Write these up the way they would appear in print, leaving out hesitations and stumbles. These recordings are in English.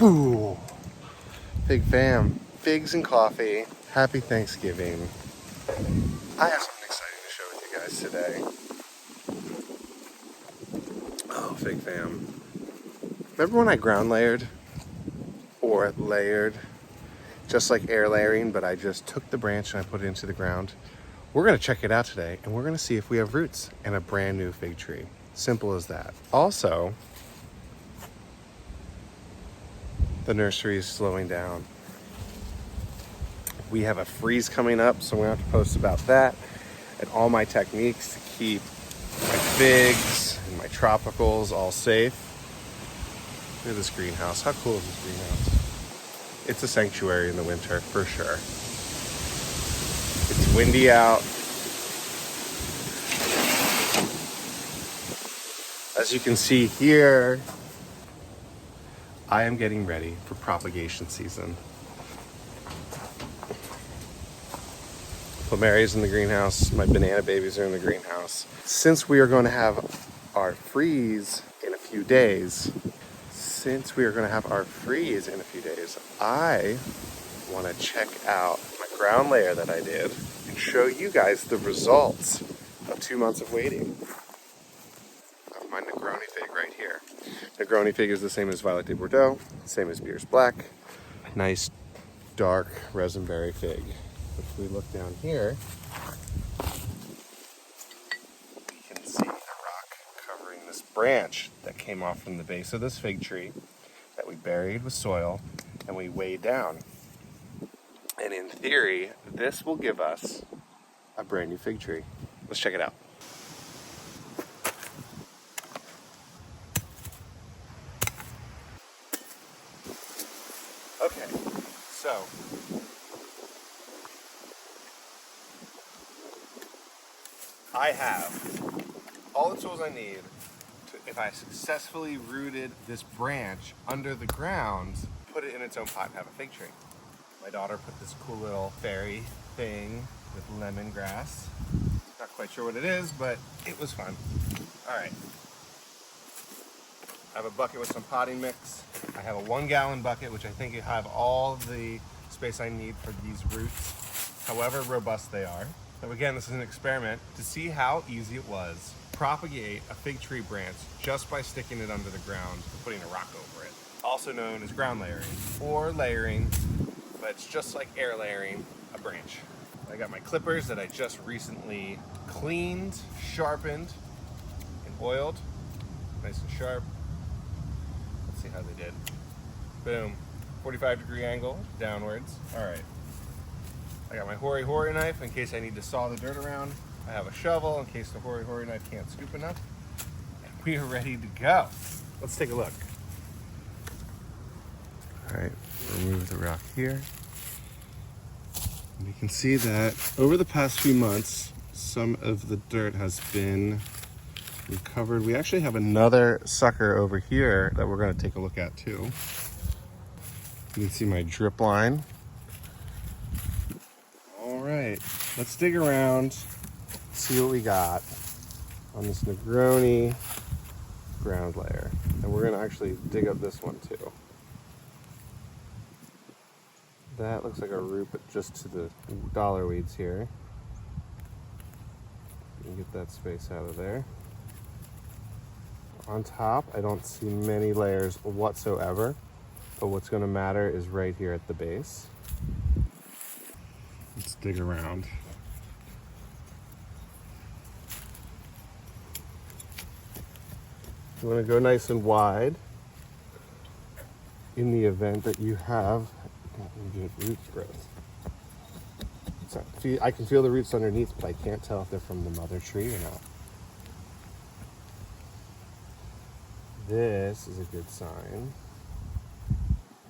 Boo! Fig fam, figs and coffee. Happy Thanksgiving. I have something exciting to share with you guys today. Oh, fig fam. Remember when I ground layered? Or layered? Just like air layering, but I just took the branch and I put it into the ground. We're gonna check it out today and we're gonna see if we have roots and a brand new fig tree. Simple as that. Also, the nursery is slowing down. We have a freeze coming up, so we're gonna have to post about that and all my techniques to keep my figs and my tropicals all safe. Look at this greenhouse. How cool is this greenhouse? It's a sanctuary in the winter, for sure. It's windy out. As you can see here, I am getting ready for propagation season. Plumeria's in the greenhouse. My banana babies are in the greenhouse. Since we are going to have our freeze in a few days, I want to check out my ground layer that I did and show you guys the results of 2 months of waiting. I have my Negroni fig right here. Negroni fig is the same as Violet de Bordeaux, same as Beer's Black. Nice dark resinberry fig. If we look down here, we can see the rock covering this branch that came off from the base of this fig tree that we buried with soil and we weighed down. And in theory, this will give us a brand new fig tree. Let's check it out. Okay, so I have all the tools I need to, if I successfully rooted this branch under the ground, put it in its own pot and have a fig tree. My daughter put this cool little fairy thing with lemongrass. Not quite sure what it is, but it was fun. All right. I have a bucket with some potting mix. I have a 1 gallon bucket, which I think you have all the space I need for these roots, however robust they are. So again, this is an experiment to see how easy it was to propagate a fig tree branch just by sticking it under the ground and putting a rock over it. Also known as ground layering or layering, but it's just like air layering a branch. I got my clippers that I just recently cleaned, sharpened, and oiled. Nice and sharp. Let's see how they did. Boom. 45-degree angle downwards. All right. I got my hori knife in case I need to saw the dirt around. I have a shovel in case the hori knife can't scoop enough. And we are ready to go. Let's take a look. All right, remove the rock here. And you can see that over the past few months, some of the dirt has been recovered. We actually have another sucker over here that we're going to take a look at too. You can see my drip line. All right, let's dig around, see what we got on this Negroni ground layer. And we're going to actually dig up this one too. That looks like a root, but just to the dollar weeds here. You can get that space out of there. On top, I don't see many layers whatsoever, but what's going to matter is right here at the base. Let's dig around. You want to go nice and wide in the event that you have good root growth. So, I can feel the roots underneath, but I can't tell if they're from the mother tree or not. This is a good sign.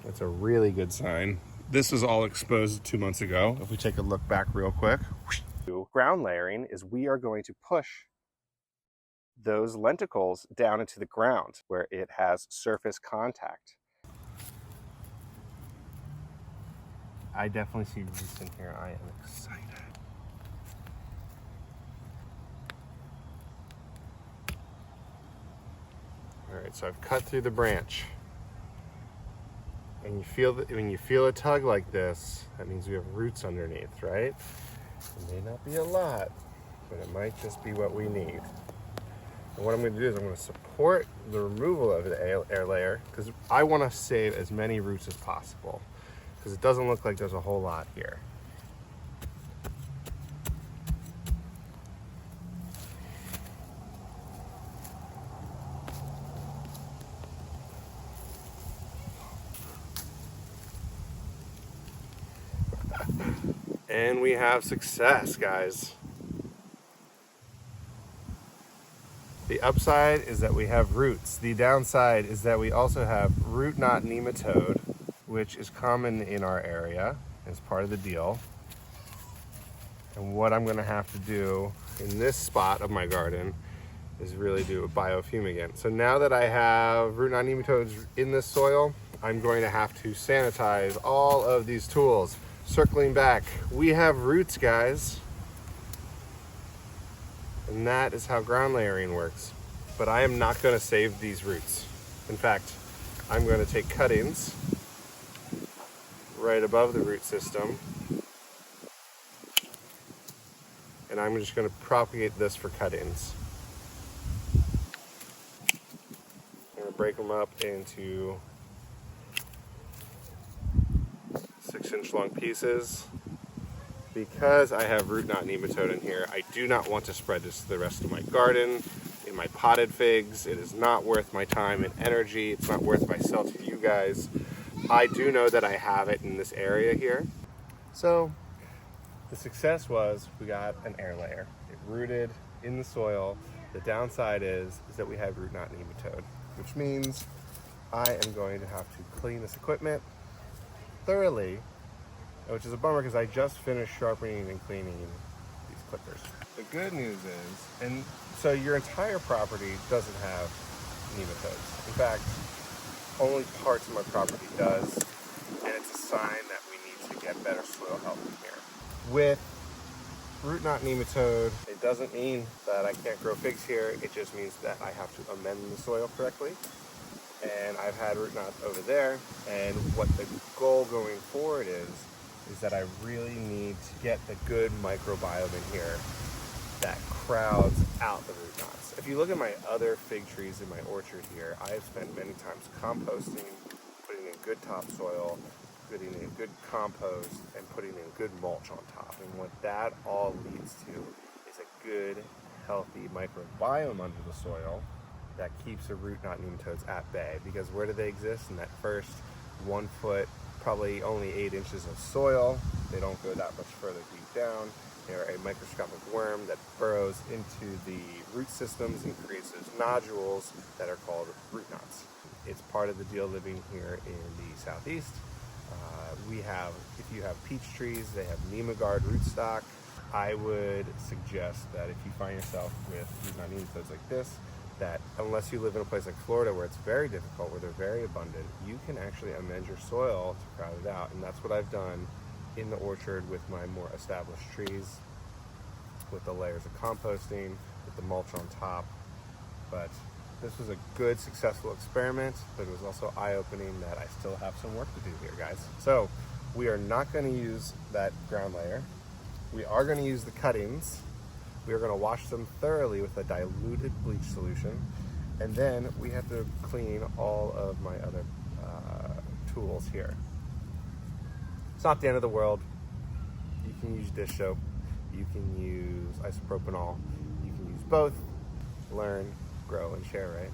That's a really good sign. This was all exposed 2 months ago. If we take a look back real quick. Ground layering is we are going to push those lenticles down into the ground where it has surface contact. I definitely see roots in here. I am excited. All right, so I've cut through the branch. And you feel that when you feel a tug like this, that means we have roots underneath, right? It may not be a lot, but it might just be what we need. And what I'm going to do is I'm going to support the removal of the air layer because I want to save as many roots as possible because it doesn't look like there's a whole lot here. And we have success, guys. The upside is that we have roots. The downside is that we also have root knot nematode, which is common in our area as part of the deal. And what I'm gonna have to do in this spot of my garden is really do a biofumigant. So now that I have root knot nematodes in this soil, I'm going to have to sanitize all of these tools. Circling back, we have roots, guys. And that is how ground layering works. But I am not going to save these roots. In fact, I'm going to take cuttings right above the root system. And I'm just going to propagate this for cuttings. I'm going to break them up into 6-inch long pieces. Because I have root knot nematode in here, I do not want to spread this to the rest of my garden. In my potted figs, it is not worth my time and energy. It's not worth my sell to you guys. I do know that I have it in this area here. So the success was we got an air layer. It rooted in the soil. The downside is that we have root knot nematode, which means I am going to have to clean this equipment thoroughly, which is a bummer because I just finished sharpening and cleaning these clippers. The good news is, and so your entire property doesn't have nematodes. In fact, only parts of my property does, and it's a sign that we need to get better soil health in here. With root knot nematode, it doesn't mean that I can't grow figs here, it just means that I have to amend the soil correctly. And I've had root knots over there, and what the goal going forward is that I really need to get the good microbiome in here that crowds out the root knots. If you look at my other fig trees in my orchard here, I have spent many times composting, putting in good topsoil, putting in good compost, and putting in good mulch on top. And what that all leads to is a good, healthy microbiome under the soil that keeps the root knot nematodes at bay. Because where do they exist? In that first 1 foot, probably only 8 inches of soil. They don't go that much further deep down. They're a microscopic worm that burrows into the root systems and creates those nodules that are called root knots. It's part of the deal living here in the southeast. If you have peach trees, they have Nemagard rootstock. I would suggest that if you find yourself with root knot nematodes like this, that unless you live in a place like Florida where it's very difficult, where they're very abundant, you can actually amend your soil to crowd it out. And that's what I've done in the orchard with my more established trees, with the layers of composting, with the mulch on top. But this was a good, successful experiment, but it was also eye-opening that I still have some work to do here, guys. So we are not going to use that ground layer. We are going to use the cuttings. We are going to wash them thoroughly with a diluted bleach solution, and then we have to clean all of my other tools here. It's not the end of the world. You can use dish soap, you can use isopropanol, you can use both. Learn, grow, and share, right?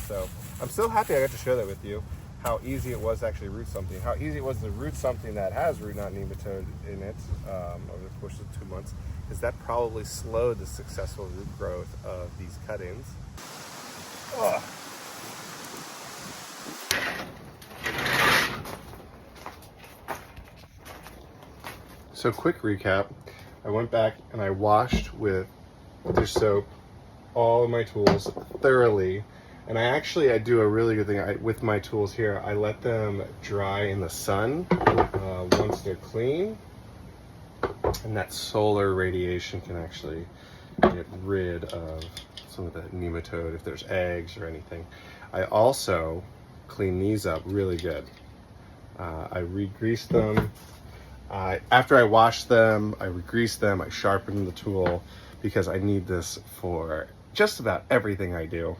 So I'm so happy I got to share that with you, how easy it was to actually root something, how easy it was to root something that has root knot nematode in it over the course of 2 months, because that probably slowed the successful root growth of these cuttings. Ugh. So quick recap, I went back and I washed with dish soap all of my tools thoroughly. And I do a really good thing with my tools here. I let them dry in the sun once they're clean. And that solar radiation can actually get rid of some of the nematode if there's eggs or anything. I also clean these up really good. I re-greased them. After I washed them, I re-greased them, I sharpened the tool because I need this for just about everything I do.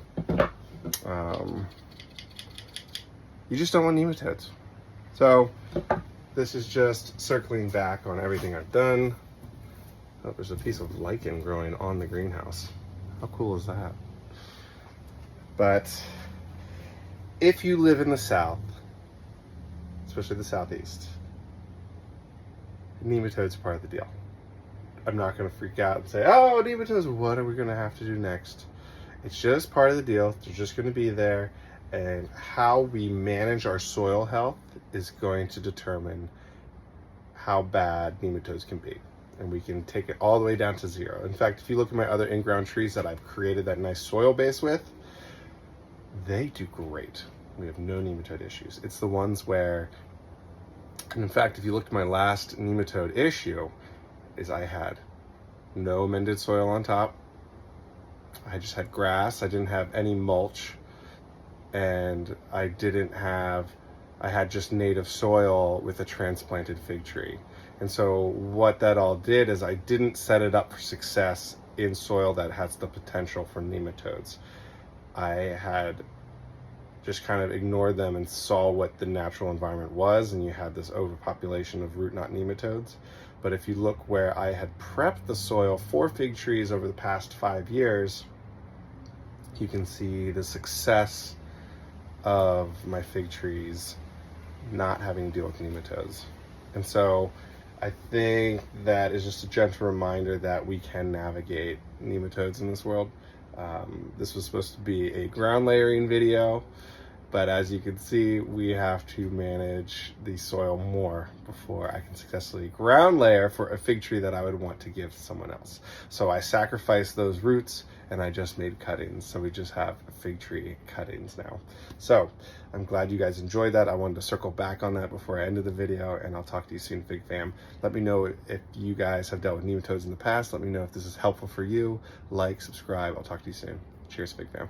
You just don't want nematodes. So this is just circling back on everything I've done. Oh, there's a piece of lichen growing on the greenhouse. How cool is that? But if you live in the South, especially the Southeast, nematodes are part of the deal. I'm not going to freak out and say, oh, nematodes, what are we going to have to do next? It's just part of the deal. They're just going to be there. And how we manage our soil health is going to determine how bad nematodes can be. And we can take it all the way down to 0. In fact, if you look at my other in-ground trees that I've created that nice soil base with, they do great. We have no nematode issues. It's the ones where, and in fact, if you look at my last nematode issue, is I had no amended soil on top. I just had grass. I didn't have any mulch. And I had just native soil with a transplanted fig tree. And so what that all did is I didn't set it up for success in soil that has the potential for nematodes. I had just kind of ignored them and saw what the natural environment was, and you had this overpopulation of root knot nematodes. But if you look where I had prepped the soil for fig trees over the past 5 years, you can see the success of my fig trees not having to deal with nematodes. And so I think that is just a gentle reminder that we can navigate nematodes in this world. This was supposed to be a ground layering video, but as you can see, we have to manage the soil more before I can successfully ground layer for a fig tree that I would want to give to someone else. So I sacrificed those roots and I just made cuttings. So we just have fig tree cuttings now. So I'm glad you guys enjoyed that. I wanted to circle back on that before I ended the video, and I'll talk to you soon, Fig Fam. Let me know if you guys have dealt with nematodes in the past. Let me know if this is helpful for you. Like, subscribe. I'll talk to you soon. Cheers, Fig Fam.